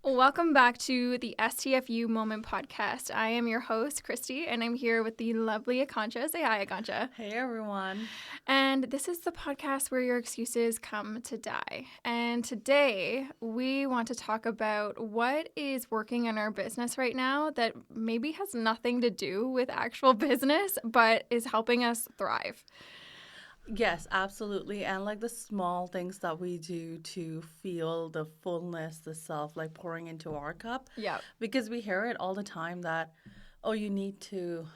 Welcome back to the STFU Moment Podcast. I am your host, Kristy, and I'm here with the lovely Akansha. Say hi, Akansha. Hey, everyone. And this is the podcast where your excuses come to die. And today we want to talk about what is working in our business right now that maybe has nothing to do with actual business, but is helping us thrive. Yes, absolutely. And like the small things that we do to feel the fullness, the self, like pouring into our cup. Yeah. Because we hear it all the time that, oh, you need to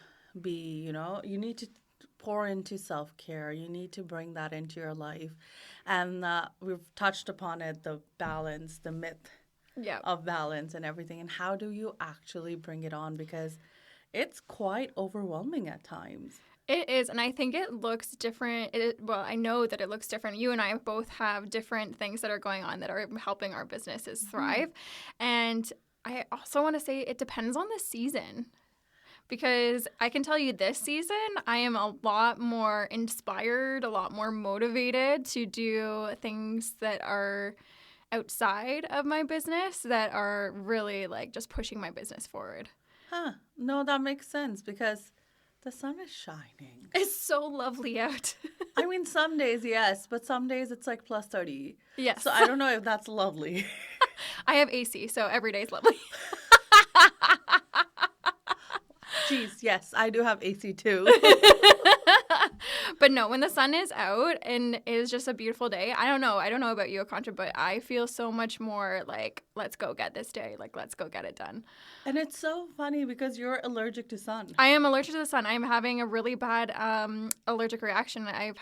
be, you need to pour into self-care. You need to bring that into your life. And we've touched upon it, the balance, the myth of balance and everything. And how do you actually bring it on? Because it's quite overwhelming at times. It is, and I think it looks different. I know that it looks different. You and I both have different things that are going on that are helping our businesses thrive. And I also want to say it depends on the season. Because I can tell you this season, I am a lot more inspired, a lot more motivated to do things that are outside of my business that are really like just pushing my business forward. No, that makes sense because the sun is shining. It's so lovely out. I mean, some days, yes, but some days it's like plus 30. Yes. So I don't know if that's lovely. I have AC, so every day is lovely. Jeez, yes, I do have AC too. But no, when the sun is out and it is just a beautiful day, I don't know about you, Akansha, but I feel so much more like, let's go get this day. Like, let's go get it done. And it's so funny because you're allergic to sun. I am allergic to the sun. I'm having a really bad allergic reaction. I'm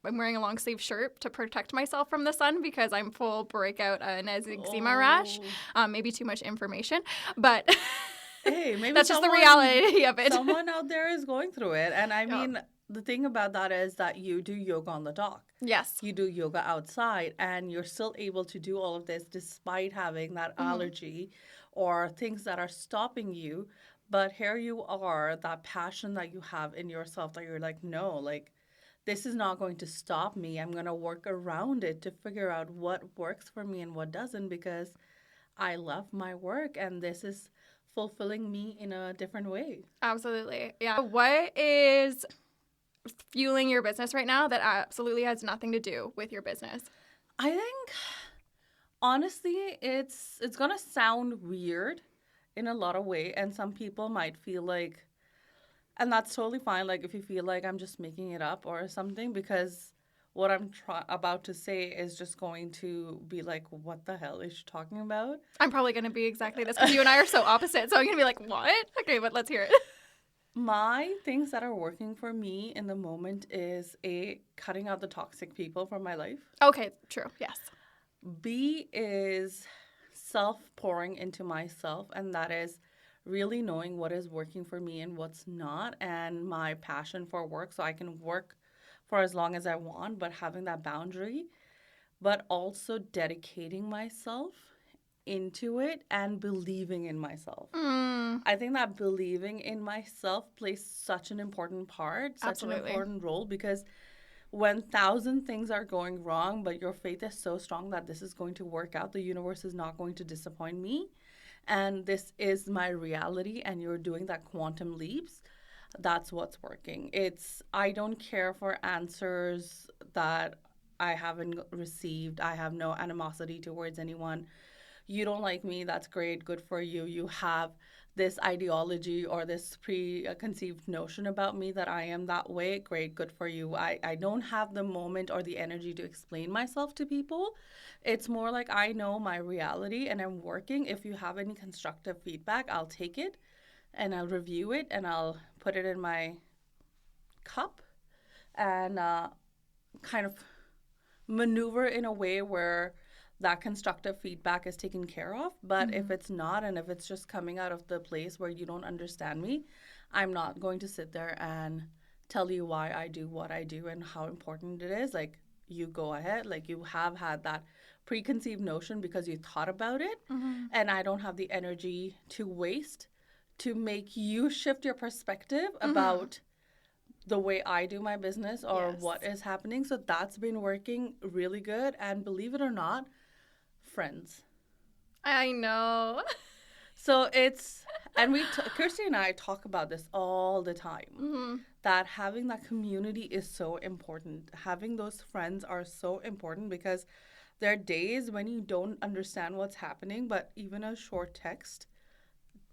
wearing a long sleeve shirt to protect myself from the sun because I'm full breakout and eczema rash. Maybe too much information, but... Hey, maybe that's just the reality of it. Someone out there is going through it. And I mean, the thing about that is that you do yoga on the dock. Yes. You do yoga outside and you're still able to do all of this despite having that allergy or things that are stopping you. But here you are, that passion that you have in yourself that you're like, no, like, this is not going to stop me. I'm going to work around it to figure out what works for me and what doesn't because I love my work and this is fulfilling me in a different way. Absolutely. Yeah. What is fueling your business right now that absolutely has nothing to do with your business? I think, honestly, it's going to sound weird in a lot of ways, and some people might feel like, and that's totally fine, like if you feel like I'm just making it up or something, because what I'm about to say is just going to be like, what the hell is she talking about? I'm probably going to be exactly this because you and I are so opposite. So I'm going to be like, what? Okay, but let's hear it. My things that are working for me in the moment is cutting out the toxic people from my life. Okay, true. Yes. B is pouring into myself, and that is really knowing what is working for me and what's not, and my passion for work so I can work for as long as I want, but having that boundary, but also dedicating myself into it and believing in myself. I think that believing in myself plays such an important part, such an important role, because when 1,000 things are going wrong, but your faith is so strong that this is going to work out, the universe is not going to disappoint me, and this is my reality, and you're doing that quantum leaps, that's what's working. I don't care for answers that I haven't received. I have no animosity towards anyone. You don't like me, that's great, good for you. You have this ideology or this preconceived notion about me that I am that way, great, good for you. I don't have the moment or the energy to explain myself to people. It's more like I know my reality and I'm working. If you have any constructive feedback, I'll take it. And I'll review it and I'll put it in my cup and kind of maneuver in a way where that constructive feedback is taken care of. But if it's not, and if it's just coming out of the place where you don't understand me, I'm not going to sit there and tell you why I do what I do and how important it is. Like, you go ahead. Like, you have had that preconceived notion because you thought about it. And I don't have the energy to waste to make you shift your perspective about the way I do my business or what is happening. So that's been working really good. And believe it or not, friends. I know. So and Kristy and I talk about this all the time, that having that community is so important. Having those friends are so important because there are days when you don't understand what's happening, but even a short text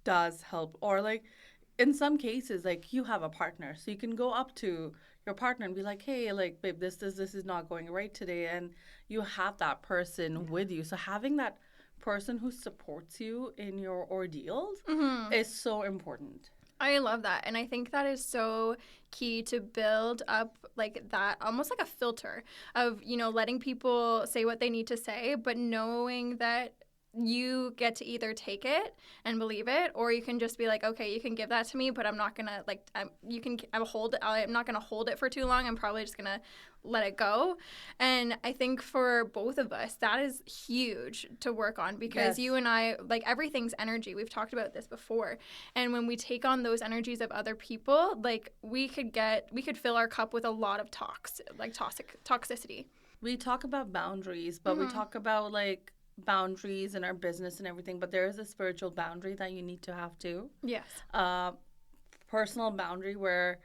does help. Or like in some cases, like you have a partner, so you can go up to your partner and be like, hey, like, babe, this is not going right today. And you have that person with you. So having that person who supports you in your ordeals is so important. I love that. And I think that is so key to build up like that, almost like a filter of, you know, letting people say what they need to say, but knowing that you get to either take it and believe it, or you can just be like, okay, you can give that to me, but I'm not gonna like, I'm not gonna hold it for too long. I'm probably just gonna let it go. And I think for both of us, that is huge to work on because you and I, like, everything's energy. We've talked about this before. And when we take on those energies of other people, like we could fill our cup with a lot of toxicity. We talk about boundaries, but we talk about like boundaries in our business and everything, but there is a spiritual boundary that you need to have too. Yes. Personal boundary where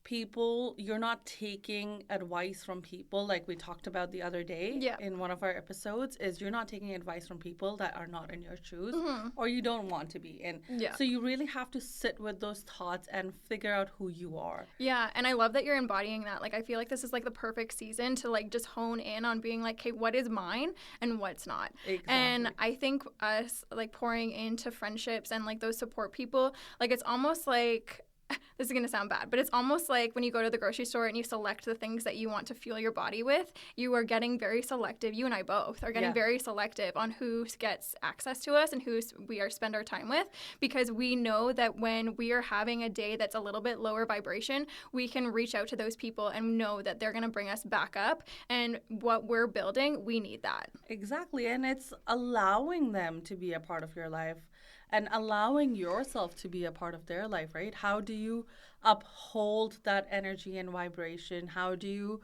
you're not taking advice from people, like we talked about the other day in one of our episodes, is you're not taking advice from people that are not in your shoes or you don't want to be in. So you really have to sit with those thoughts and figure out who you are. Yeah, and I love that you're embodying that. Like, I feel like this is like the perfect season to like just hone in on being like, okay, what is mine and what's not. Exactly. And I think us like pouring into friendships and like those support people, like it's almost like, this is going to sound bad, but it's almost like when you go to the grocery store and you select the things that you want to fuel your body with, you are getting very selective. You and I both are getting very selective on who gets access to us and who we spend our time with, because we know that when we are having a day that's a little bit lower vibration, we can reach out to those people and know that they're going to bring us back up. And what we're building, we need that. Exactly. And it's allowing them to be a part of your life and allowing yourself to be a part of their life, right? How do you uphold that energy and vibration? How do you,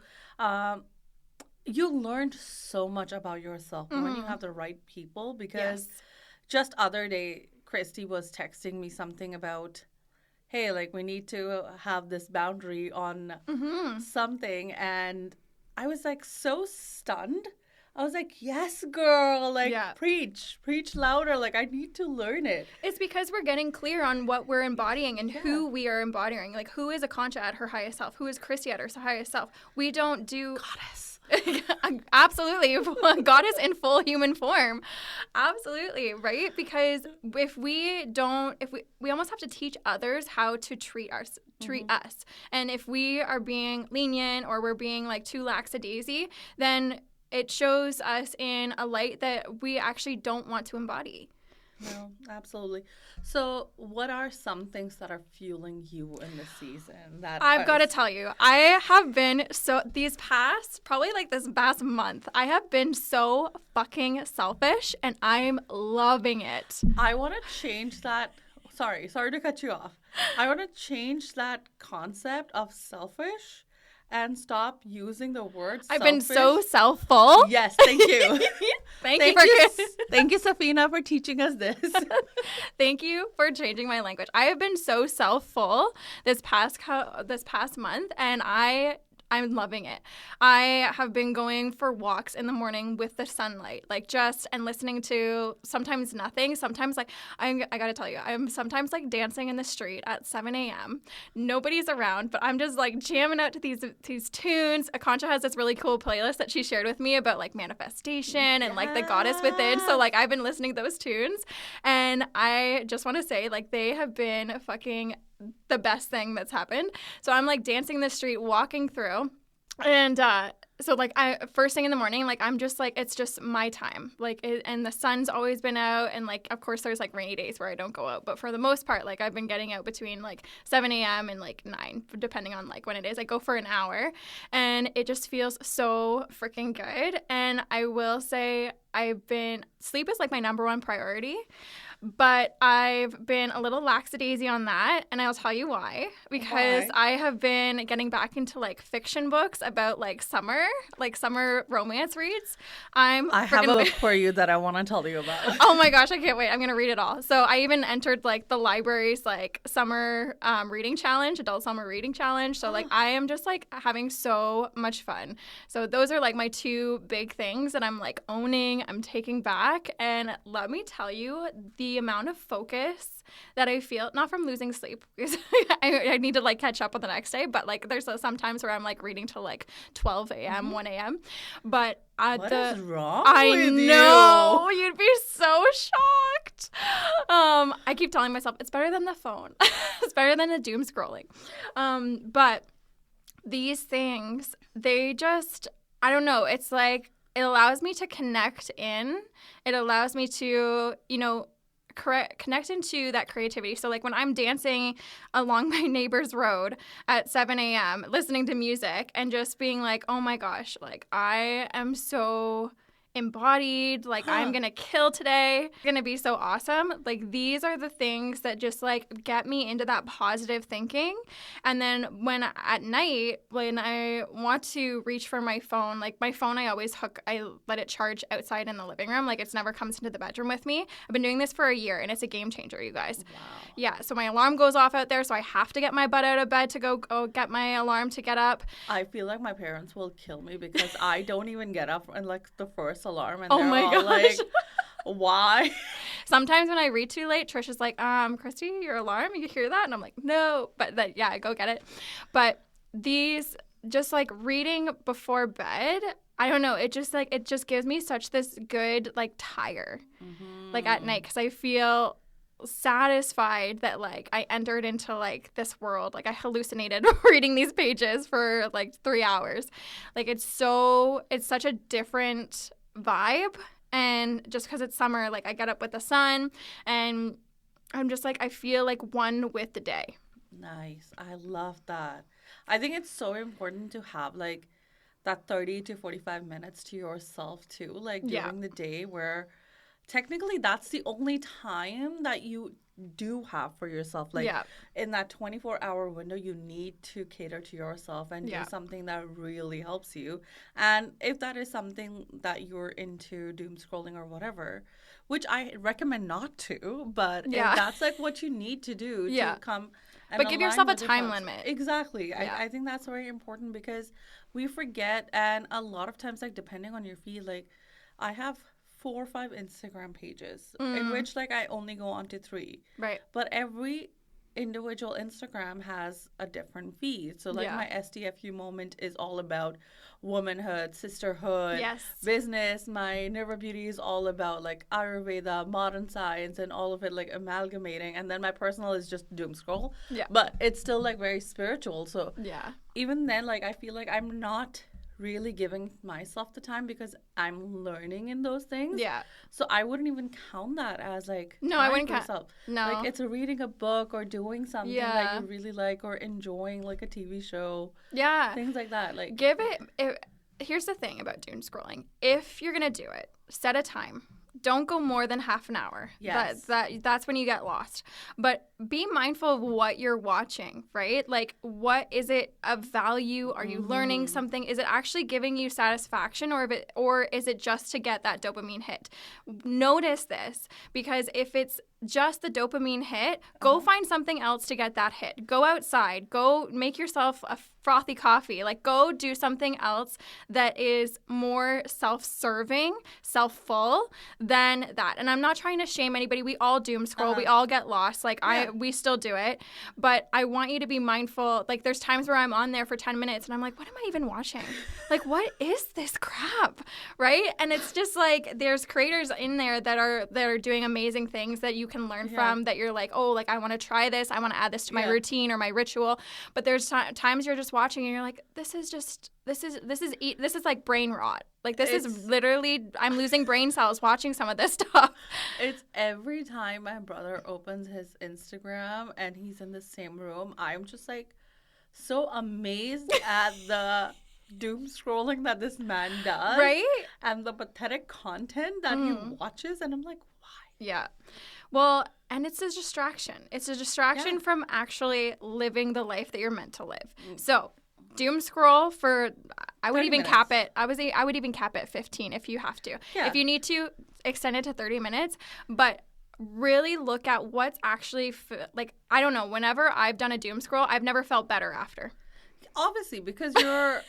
you learned so much about yourself when you have the right people, because just other day, Kristy was texting me something about, hey, like we need to have this boundary on something. And I was like so stunned. I was like, yes, girl, like preach louder. Like I need to learn it. It's because we're getting clear on what we're embodying and who we are embodying. Like who is Akansha at her highest self? Who is Kristy at her highest self? We don't do... Goddess. Absolutely. Goddess in full human form. Absolutely. Right? Because if we almost have to teach others how to treat us. And if we are being lenient or we're being like too lackadaisy, then it shows us in a light that we actually don't want to embody. No, absolutely. So what are some things that are fueling you in this season? I've got to tell you, I have been this past month, I have been so fucking selfish and I'm loving it. I want to change that. Sorry to cut you off. I want to change that concept of selfish and stop using the word selfish. I've been so selfful. Yes, thank you. Thank you, thank you, Safina, for teaching us this. Thank you for changing my language. I have been so selfful this past month, and I'm loving it. I have been going for walks in the morning with the sunlight, and listening to sometimes nothing. Sometimes I gotta tell you, I'm sometimes dancing in the street at 7 a.m. Nobody's around, but I'm just jamming out to these tunes. Akansha has this really cool playlist that she shared with me about manifestation and the goddess within. So I've been listening to those tunes, and I just want to say they have been fucking the best thing that's happened. So I'm dancing the street, walking through, and so I first thing in the morning, I'm just it's just my time, and the sun's always been out, and of course there's rainy days where I don't go out, but for the most part I've been getting out between 7 a.m. and 9, depending on when it is. I go for an hour, and it just feels so freaking good. And I will say, sleep is like my number one priority, but I've been a little lackadaisy on that, and I'll tell you why. Because I have been getting back into like fiction books about like summer romance reads. I have a book for you that I want to tell you about. Oh my gosh, I can't wait. I'm going to read it all. So I even entered like the library's like summer reading challenge, adult summer reading challenge. So like I am just like having so much fun. So those are like my two big things that I'm like owning, I'm taking back. And let me tell you, the amount of focus that I feel, not from losing sleep, because I need to like catch up on the next day, but like there's some times where I'm like reading till like 12 a.m., 1 a.m. But what is wrong with you? Know, you'd be so shocked. I keep telling myself it's better than the phone. It's better than the doom scrolling. But these things, they just, I don't know, it's like it allows me to connect in. It allows me to, connect into that creativity. So like when I'm dancing along my neighbor's road at 7 a.m., listening to music and just being like, oh my gosh, like I am so embodied, like I'm gonna kill today, gonna be so awesome. Like these are the things that just like get me into that positive thinking. And then when at night, when I want to reach for my phone, like my phone I let it charge outside in the living room, like it's never comes into the bedroom with me. I've been doing this for a year and it's a game changer, you guys. Wow. Yeah, so my alarm goes off out there, so I have to get my butt out of bed to go get my alarm to get up. I feel like my parents will kill me because I don't even get up and like the first alarm, and oh they're my all gosh. like, why? Sometimes when I read too late, Trish is like, Kristy, your alarm, you hear that? And I'm like, no, but then, yeah, go get it. But these, just like reading before bed, I don't know, it just gives me such this good like tire, like at night, because I feel satisfied that like I entered into like this world. Like I hallucinated reading these pages for like 3 hours. Like it's such a different vibe. And just because it's summer, like I get up with the sun and I'm just like, I feel like one with the day. Nice. I love that. I think it's so important to have like that 30 to 45 minutes to yourself too, like during the day, where technically that's the only time that you do have for yourself. Like in that 24-hour window, you need to cater to yourself and do something that really helps you. And if that is something that you're into, doom scrolling or whatever, which I recommend not to, but if that's like what you need to do to come and but give yourself a time limit. Exactly. Yeah. I think that's very important because we forget, and a lot of times, like depending on your feed, like I have 4 or 5 Instagram pages in which like I only go on to 3. Right. But every individual Instagram has a different feed. So like my STFU Moment is all about womanhood, sisterhood, business. My Nirva Beauty is all about like Ayurveda, modern science, and all of it like amalgamating. And then my personal is just doom scroll. Yeah. But it's still like very spiritual. So even then, like I feel like I'm not really giving myself the time because I'm learning in those things. Yeah. So I wouldn't even count that as like I wouldn't count. No. Like it's reading a book or doing something that you really like or enjoying like a TV show. Yeah. Things like that. Like here's the thing about doom scrolling. If you're going to do it, set a time. Don't go more than half an hour. Yes. That's when you get lost. But be mindful of what you're watching, right? Like, what is it of value? Are you learning something? Is it actually giving you satisfaction, or is it just to get that dopamine hit? Notice this, because if it's just the dopamine hit, go find something else to get that hit. Go outside. Go make yourself a frothy coffee. Like, go do something else that is more self-serving, self-full than that. And I'm not trying to shame anybody. We all doom scroll. We all get lost. Like, we still do it. But I want you to be mindful. Like, there's times where I'm on there for 10 minutes and I'm like, what am I even watching? Like, what is this crap? Right? And it's just like, there's creators in there that are doing amazing things that you can learn from, that you're like, oh, like I want to try this. I want to add this to my routine or my ritual. But there's times you're just watching and you're like, this is like brain rot. Like this is literally, I'm losing brain cells watching some of this stuff. It's every time my brother opens his Instagram and he's in the same room, I'm just like so amazed at the doom scrolling that this man does. Right? And the pathetic content that he watches. And I'm like, why? Yeah. Well, and it's a distraction. It's a distraction from actually living the life that you're meant to live. So doom scroll for, I would even cap it. I would even cap it 15 if you have to. Yeah. If you need to, extend it to 30 minutes. But really look at what's actually, like, I don't know, whenever I've done a doom scroll, I've never felt better after. Obviously, because you're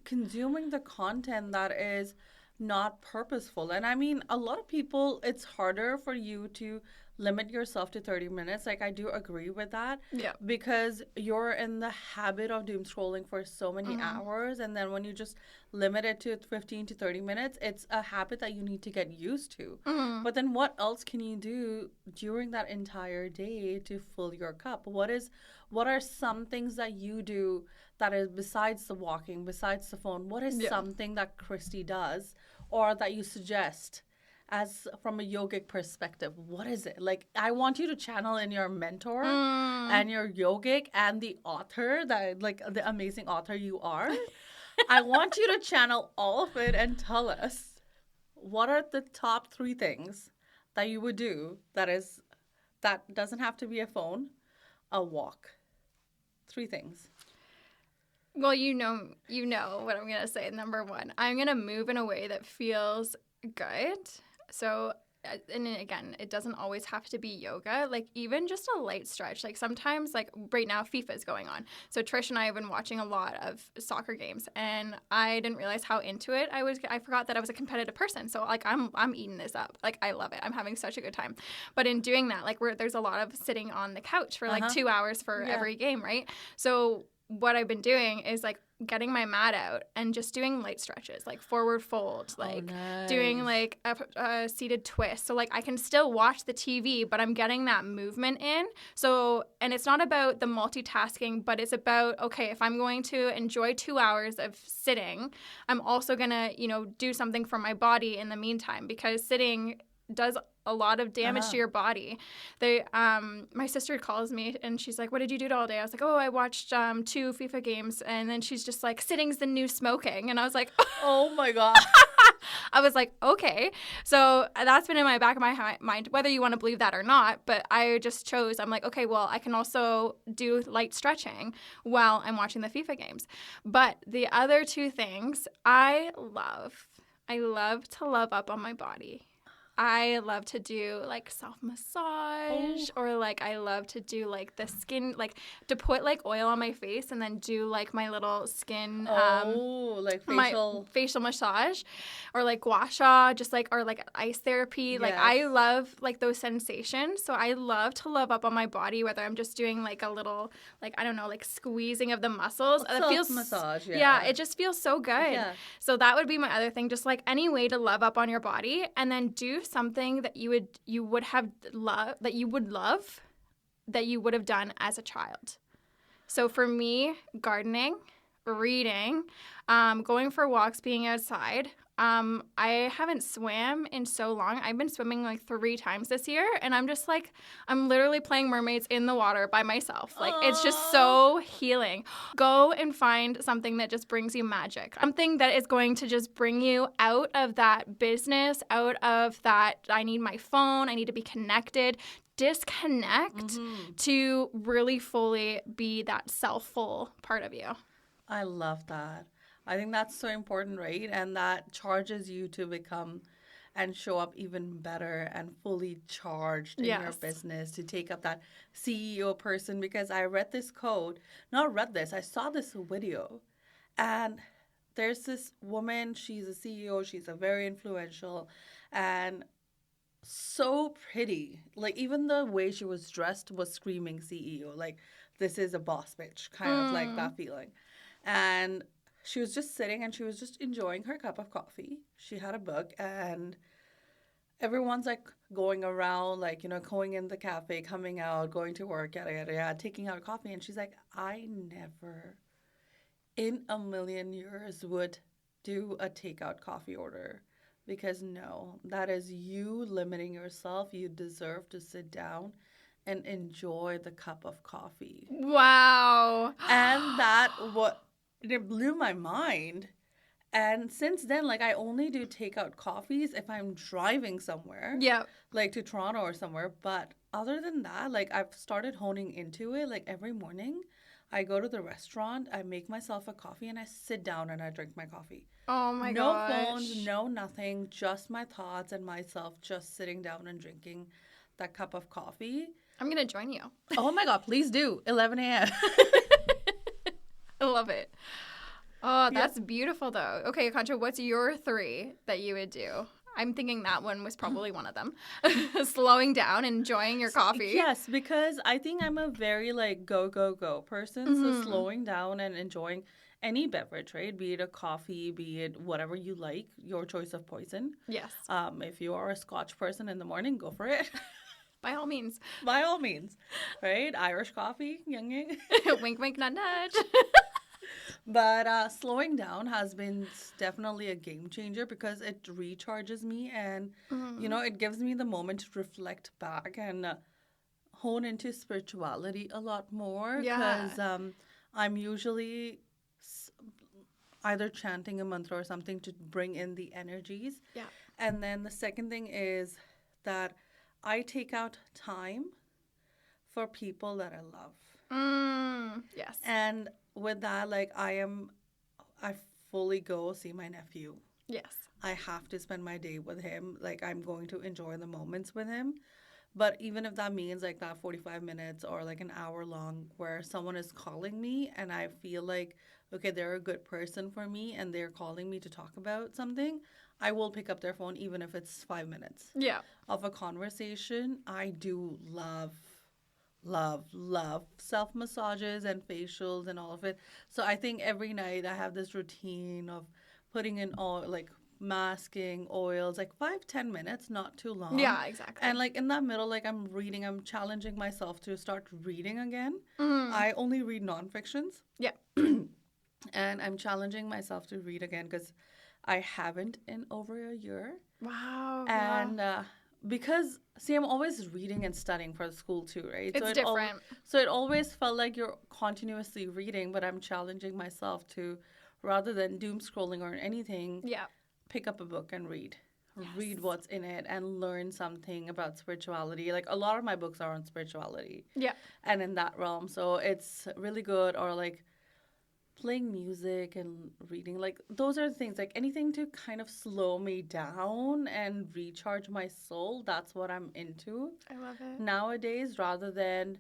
consuming the content that is not purposeful. And I mean, a lot of people, it's harder for you to limit yourself to 30 minutes. Like, I do agree with that. Yeah. Because you're in the habit of doom scrolling for so many hours. And then when you just limit it to 15 to 30 minutes, it's a habit that you need to get used to. But then what else can you do during that entire day to fill your cup? What are some things that you do that is besides the walking, besides the phone? What is something that Kristy does or that you suggest as from a yogic perspective? What is it? Like, I want you to channel in your mentor and your yogic and the author, that like the amazing author you are. I want you to channel all of it and tell us what are the top 3 things that you would do that doesn't have to be a phone, a walk. 3 things. Well, you know what I'm going to say. Number 1, I'm going to move in a way that feels good. So, and again, it doesn't always have to be yoga. Like, even just a light stretch. Like, sometimes, like, right now, FIFA is going on. So, Trish and I have been watching a lot of soccer games, and I didn't realize how into it I was. I forgot that I was a competitive person. So, like, I'm eating this up. Like, I love it. I'm having such a good time. But in doing that, like, there's a lot of sitting on the couch for, like, 2 hours for every game, right? So, what I've been doing is, like, getting my mat out and just doing light stretches, like forward fold, like doing like a seated twist. So like I can still watch the TV, but I'm getting that movement in. So, and it's not about the multitasking, but it's about, okay, if I'm going to enjoy 2 hours of sitting, I'm also going to, do something for my body in the meantime, because sitting does a lot of damage to your body. My sister calls me and she's like, "What did you do all day?" I was like, "Oh, I watched 2 FIFA games." And then she's just like, "Sitting's the new smoking." And I was like, "Oh my God." I was like, okay. So that's been in my back of my mind, whether you want to believe that or not. But I just chose, I'm like, okay, well, I can also do light stretching while I'm watching the FIFA games. But the other 2 things I love to love up on my body. I love to do like self-massage or like I love to do like the skin, like to put like oil on my face and then do like my little skin like facial massage or like gua sha, just like, or like ice therapy. Yes. Like I love like those sensations. So I love to love up on my body, whether I'm just doing like a little, like, I don't know, like squeezing of the muscles. Self-massage, yeah, it just feels so good. Yeah. So that would be my other thing, just like any way to love up on your body, and then do something that you would have done as a child. So for me, gardening, reading, going for walks, being outside. I haven't swam in so long. I've been swimming like 3 times this year, and I'm just like, I'm literally playing mermaids in the water by myself. Like, it's just so healing. Go and find something that just brings you magic. Something that is going to just bring you out of that business, out of that, I need my phone, I need to be connected. Disconnect to really fully be that self-full part of you. I love that. I think that's so important, right? And that charges you to become and show up even better and fully charged in your business, to take up that CEO person. Because I I saw this video, and there's this woman, she's a CEO, she's a very influential and so pretty. Like, even the way she was dressed was screaming CEO. Like, this is a boss bitch, kind of like that feeling. And she was just sitting and she was just enjoying her cup of coffee. She had a book, and everyone's like going around, like, going in the cafe, coming out, going to work, yada, yada, yada, taking out coffee. And she's like, I never in a million years would do a takeout coffee order, because no, that is you limiting yourself. You deserve to sit down and enjoy the cup of coffee. Wow. And that it blew my mind. And since then, like, I only do takeout coffees if I'm driving somewhere, Yeah. like to Toronto or somewhere. But other than that, like, I've started honing into it. Like, every morning, I go to the restaurant, I make myself a coffee, and I sit down and I drink my coffee. Oh my No gosh. phones, no nothing, just my thoughts and myself just sitting down and drinking that cup of coffee. I'm going to join you. Oh my God, please do. 11 a.m. I love it. Oh, that's beautiful, though. Okay, Akansha, what's your 3 that you would do? I'm thinking that one was probably one of them. Slowing down, enjoying your coffee. Yes, because I think I'm a very like go, go, go person. So slowing down and enjoying any beverage, right? Be it a coffee, be it whatever you like, your choice of poison. Yes. If you are a Scotch person in the morning, go for it. By all means. By all means, right? Irish coffee, yang yang. Wink, wink, nudge, nudge. But slowing down has been definitely a game changer because it recharges me and, you know, it gives me the moment to reflect back and hone into spirituality a lot more. Yeah. Because I'm usually either chanting a mantra or something to bring in the energies. Yeah. And then the second thing is that I take out time for people that I love. Yes. And with that, like, I fully go see my nephew. Yes. I have to spend my day with him. Like, I'm going to enjoy the moments with him. But even if that means like that 45 minutes or like an hour long where someone is calling me and I feel like, okay, they're a good person for me and they're calling me to talk about something, I will pick up their phone even if it's 5 minutes of a conversation. I do love self massages and facials and all of it. So I think every night I have this routine of putting in all like masking, oils, like 5-10 minutes, not too long. Yeah, exactly. And like in that middle, like I'm challenging myself to start reading again. I only read nonfictions. Yeah. And I'm challenging myself to read again because I haven't in over a year. Wow. And because, see, I'm always reading and studying for school too, right? It's different. So it always felt like you're continuously reading, but I'm challenging myself to, rather than doom scrolling or anything, pick up a book and read. Yes. Read what's in it and learn something about spirituality. Like, a lot of my books are on spirituality. Yeah. And in that realm. So it's really good. Or like playing music and reading, like those are the things, like anything to kind of slow me down and recharge my soul. That's what I'm into. I love it. Nowadays, rather than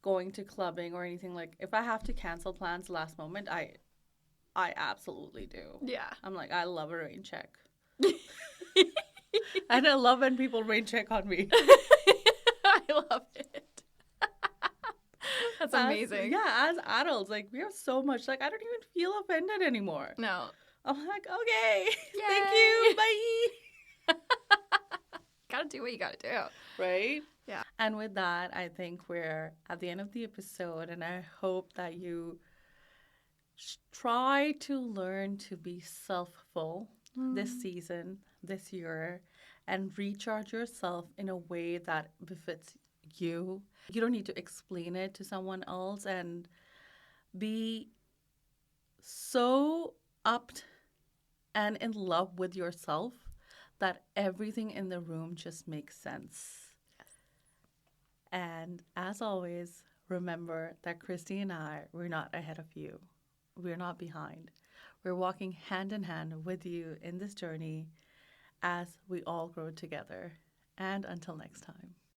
going to clubbing or anything, like if I have to cancel plans last moment, I absolutely do. Yeah. I'm like, I love a rain check. And I love when people rain check on me. I love it. That's amazing. As adults, like, we have so much, like, I don't even feel offended anymore. No. I'm like, okay, yay. Thank you, bye. Gotta do what you gotta do. Right? Yeah. And with that, I think we're at the end of the episode, and I hope that you try to learn to be self-full this season, this year, and recharge yourself in a way that befits you. You don't need to explain it to someone else, and be so upped and in love with yourself that everything in the room just makes sense. Yes. And as always, remember that Kristy and I, we're not ahead of you. We're not behind. We're walking hand in hand with you in this journey as we all grow together. And until next time.